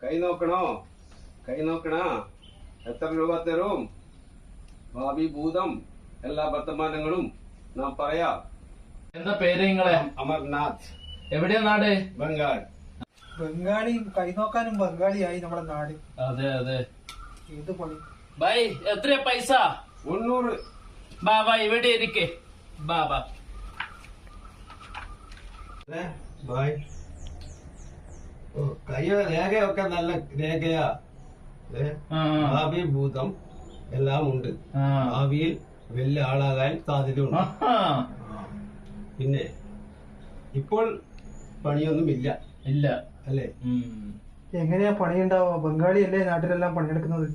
കൈ നോക്കണോ? കൈ നോക്കണ? എത്ര രൂപ തരും? ഭാവി ഭൂതം എല്ലാ വർത്തമാനങ്ങളും നാം പറയാം. എന്താ പേര് നിങ്ങളെ? അമർനാഥ്. എവിടെയാ നാട്? ബംഗാൾ. ബംഗാളി കൈ നോക്കാനും ബംഗാളിയായി നമ്മുടെ നാട്. അതെ അതെ. ഏത് പണി? ബൈ എത്രയാ പൈസ? 300. ബാബാ ഇവിടെ ഇരിക്കേ. ബാബാ ബായ്. കയ്യോ രേഖയൊക്കെ നല്ല രേഖയാ. ഭാവി ഭൂതം എല്ലാം ഉണ്ട്. ഭാവിയിൽ വലിയ ആളാകാൻ സാധ്യതയുണ്ട്. പിന്നെ ഇപ്പോൾ പണിയൊന്നും ഇല്ല. ഇല്ല അല്ലേ? എങ്ങനെയാ പണിയുണ്ടാവുക? ബംഗാളിയല്ലേ നാട്ടിലെല്ലാം പണിയെടുക്കുന്നത്.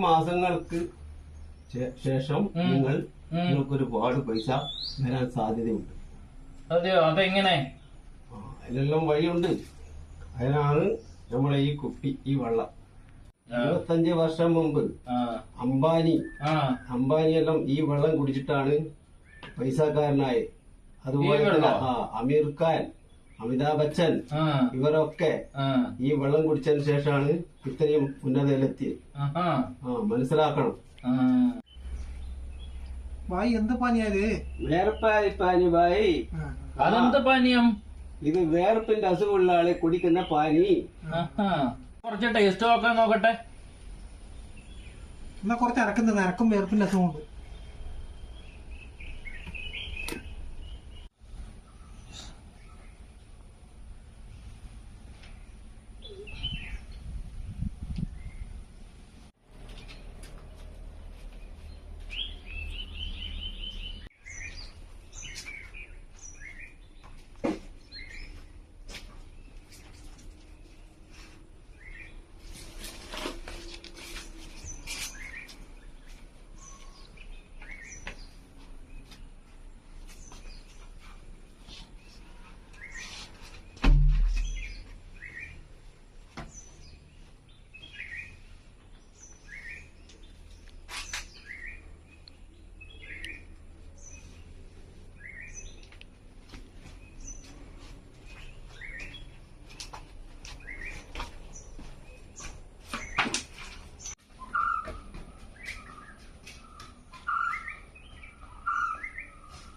മാസങ്ങൾക്ക് ശേഷം നിങ്ങൾക്ക് ഒരുപാട് പൈസ വരാൻ സാധ്യതയുണ്ട്. അതെയോ? അതെങ്ങനെ? അതിനെല്ലാം വഴിയുണ്ട്. അതിനാണ് നമ്മളെ ഈ കുപ്പി, ഈ വള്ളം. 25 വർഷം മുമ്പ് അംബാനിയെല്ലാം ഈ വെള്ളം കുടിച്ചിട്ടാണ് പൈസക്കാരനായത്. അതുപോലെ തന്നെ അമീർ ഖാൻ, അമിതാഭ് ബച്ചൻ ഇവരൊക്കെ ഈ വെള്ളം കുടിച്ചതിന് ശേഷമാണ് ഇത്രയും ഉന്നതയിലെത്തിയത്. മനസ്സിലാക്കണം. ഭായി എന്ത് പാനിയത്? വേർപ്പാനി ഭായി. അതെന്ത് പാനീയം? ഇത് വേർപ്പിന്റെ അസുഖമുള്ള ആളെ കുടിക്കുന്ന പാനി. കുറച്ച് ടേസ്റ്റ് നോക്കാൻ നോക്കട്ടെ. എന്നാ കുറച്ച് അരക്കുന്നത്, അരക്കും വേർപ്പിന്റെ അസുഖമുണ്ട്.